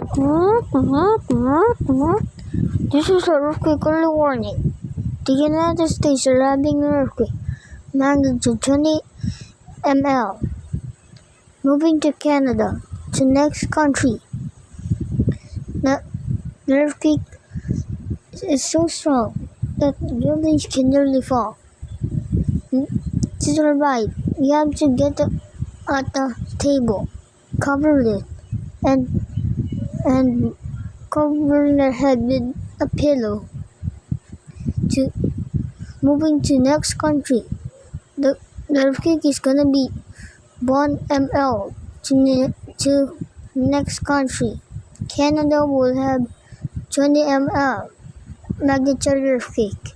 This is an earthquake early warning. The United States are having an earthquake, magnitude 20 ml, moving to Canada, to next country. The earthquake is so strong that buildings can nearly fall. To survive, you have to get at the table, cover it, and cover your head with a pillow. Moving to next country, the earthquake is gonna be 1 ml to next country. Canada will have 20 ml magnitude earthquake.